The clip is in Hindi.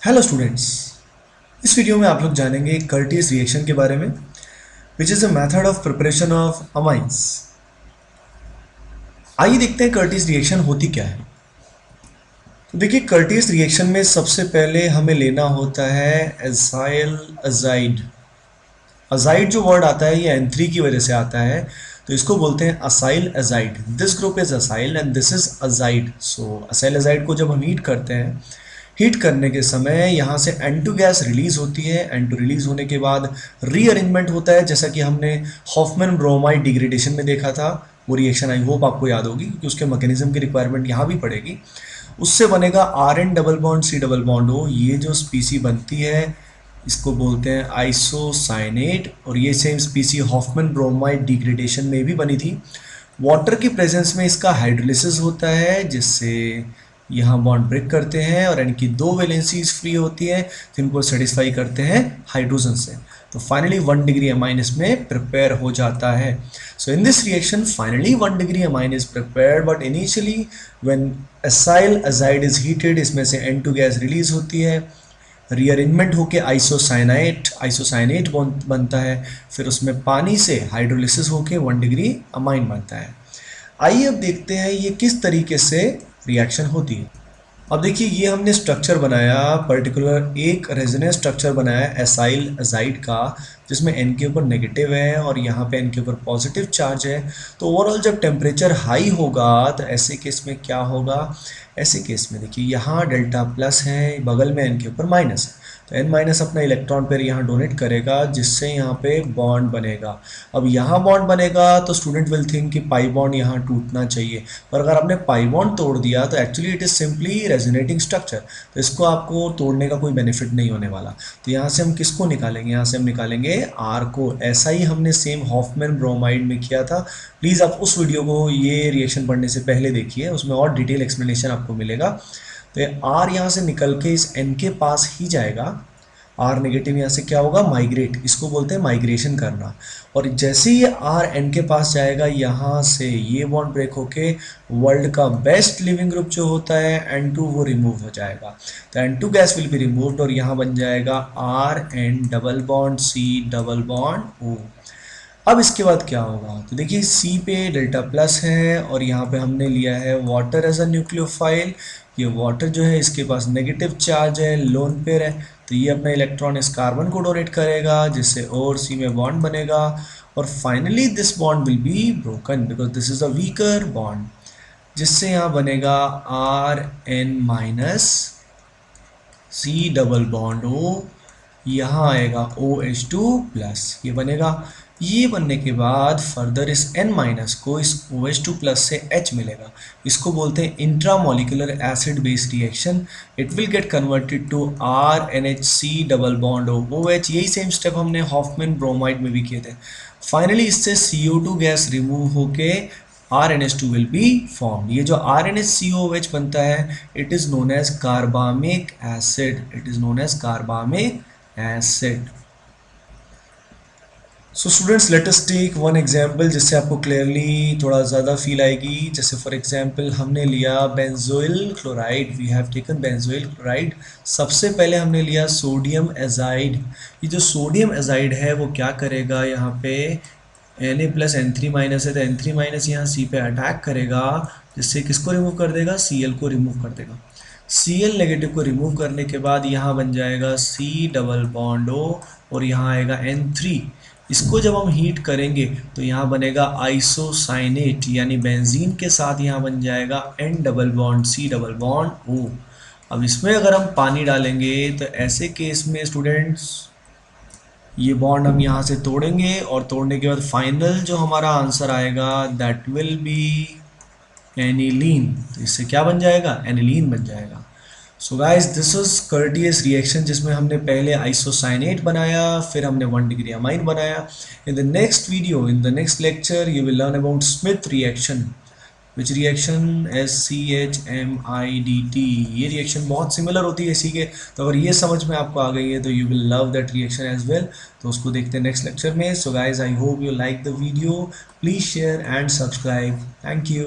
Hello students. इस वीडियो में आप लोग जानेंगे कर्टियस रिएक्शन के बारे में, which is a method of preparation of amines. आइए देखते हैं कर्टियस रिएक्शन होती क्या है। तो देखिए, कर्टियस रिएक्शन में सबसे पहले हमें लेना होता है एसाइल अजाइड। अजाइड जो वर्ड आता है ये N3 की वजह से आता है, तो इसको बोलते हैं acyl azide. This group is acyl and this is azide. So acyl azide को जब हम हीट करते हैं, हीट करने के समय यहाँ से N2 गैस रिलीज होती है। N2 रिलीज होने के बाद रीअरेंजमेंट होता है, जैसा कि हमने हॉफमैन ब्रोमाइड डिग्रेडेशन में देखा था। वो रिएक्शन आई होप आपको याद होगी, क्योंकि उसके मैकेनिज्म की रिक्वायरमेंट यहाँ भी पड़ेगी। उससे बनेगा RN double bond C double bond O। ये जो स्पीसी बनती है इसको बोलते हैं आइसोसाइनेट, और ये सेम स्पीसी हॉफमैन ब्रोमाइड डिग्रेडेशन में भी बनी थी। वाटर की प्रेजेंस में इसका हाइड्रोलिसिस होता है, जिससे यहाँ बॉन्ड ब्रेक करते हैं और इनकी दो वैलेंसीज फ्री होती हैं, जिनको सेटिस्फाई करते हैं हाइड्रोजन से। तो फाइनली 1 डिग्री अमाइन इसमें प्रिपेयर हो जाता है। So in this reaction finally 1 degree amine is prepared, but initially when acyl azide is heated, इसमें से N2 गैस रिलीज होती है, रीअरेंजमेंट होके आइसोसाइनेट बनता है, फिर उसमें पानी से हाइड्रोलिसिस होके 1 डिग्री अमाइन बनता है। आइए अब देखते हैं ये किस तरीके से रिएक्शन होती है। अब देखिए, ये हमने स्ट्रक्चर बनाया, पर्टिकुलर एक रेजोनेंस स्ट्रक्चर बनाया एसाइल अजाइड का, जिसमें N के ऊपर नेगेटिव है और यहाँ पे N के ऊपर पॉजिटिव चार्ज है। तो ओवरऑल जब टेम्परेचर हाई होगा तो ऐसे केस में क्या होगा, ऐसे केस में देखिए यहाँ डेल्टा प्लस है, बगल में N के ऊपर माइनस है, तो N माइनस अपना इलेक्ट्रॉन पेयर यहाँ डोनेट करेगा, जिससे यहाँ पे बॉन्ड बनेगा। अब यहाँ बॉन्ड बनेगा तो स्टूडेंट विल थिंक कि पाई बॉन्ड यहाँ टूटना चाहिए, पर अगर आपने पाई बॉन्ड तोड़ दिया तो actually it is simply resonating structure, तो इसको आपको तोड़ने का कोई बेनिफिट नहीं होने वाला। तो यहाँ से हम किसको निकालेंगे, यहाँ से हम निकालेंगे R को। ऐसा ही हमने सेम हॉफमैन ब्रोमाइड में किया था। प्लीज़ आप उस वीडियो को ये रिएक्शन पढ़ने से पहले देखिए, उसमें और डिटेल एक्सप्लेनेशन आपको मिलेगा। तो R यहाँ से निकल के इस N के पास ही जाएगा। R नेगेटिव यहाँ से क्या होगा, माइग्रेट, इसको बोलते हैं माइग्रेशन करना। और जैसे ही R N के पास जाएगा, यहाँ से ये बॉन्ड ब्रेक होके वर्ल्ड का बेस्ट लिविंग ग्रुप जो होता है N2, वो रिमूव हो जाएगा। तो N2 gas will be removed और यहाँ बन जाएगा RN double bond C double bond O। अब इसके बाद क्या होगा, तो देखिए C पे डेल्टा प्लस है और यहाँ पे हमने लिया है वाटर एज अ न्यूक्लियोफाइल। ये वाटर जो है इसके पास नेगेटिव चार्ज है, लोन पेयर है, तो ये अपना इलेक्ट्रॉन इस कार्बन को डोनेट करेगा, जिससे O और C में बॉन्ड बनेगा। और finally this bond will be broken because this is a weaker bond, जिससे यहाँ बनेगा RN minus C double bond O। यहाँ आएगा OH2 प्लस, ये बनेगा। ये बनने के बाद फर्दर इस N माइनस को इस OH2 प्लस से H मिलेगा। इसको बोलते हैं intramolecular acid based reaction. It will get converted to RNHC double bond OH। यही सेम स्टेप हमने हॉफमैन ब्रोमाइड में भी किए थे। फाइनली इससे CO2 गैस रिमूव होके RNH2 will be formed। ये जो RNHCOH बनता है, it is known as carbamic acid। it is known as carbamic acid। So students, let us take one example जिससे आपको क्लियरली थोड़ा ज़्यादा फील आएगी। जैसे फॉर एग्जांपल हमने लिया benzoyl chloride. We have taken benzoyl chloride. सबसे पहले हमने लिया सोडियम एजाइड। ये जो सोडियम एजाइड है वो क्या करेगा, यहाँ पे Na प्लस N3 माइनस है, तो N3 माइनस यहाँ C पे अटैक करेगा, जिससे किसको रिमूव कर देगा, Cl को रिमूव कर देगा। Cl नेगेटिव को रिमूव करने के बाद यहाँ बन जाएगा C डबल बॉन्ड O और यहाँ आएगा N3। इसको जब हम हीट करेंगे तो यहाँ बनेगा आइसोसाइनेट, यानी बेंजीन के साथ यहाँ बन जाएगा N double bond C double bond O। अब इसमें अगर हम पानी डालेंगे तो ऐसे केस में स्टूडेंट्स ये बॉन्ड हम यहाँ से तोड़ेंगे, और तोड़ने के बाद फाइनल जो हमारा आंसर आएगा दैट विल बी एनिलीन। तो इससे क्या बन जाएगा, एनिलीन बन जाएगा। So guys, this is Curtius reaction, जिसमें हमने पहले आइसोसाइनेट बनाया, फिर हमने 1 डिग्री अमाइन बनाया। In the next video, in the next lecture, you will learn about Smith reaction, which reaction SCHMIDT। ये रिएक्शन बहुत सिमिलर होती है इसी के, तो अगर ये समझ में आपको आ गई है तो you will love that reaction as well. तो उसको देखते हैं नेक्स्ट लेक्चर में। So guys, I hope you like the video. Please share and subscribe. Thank you.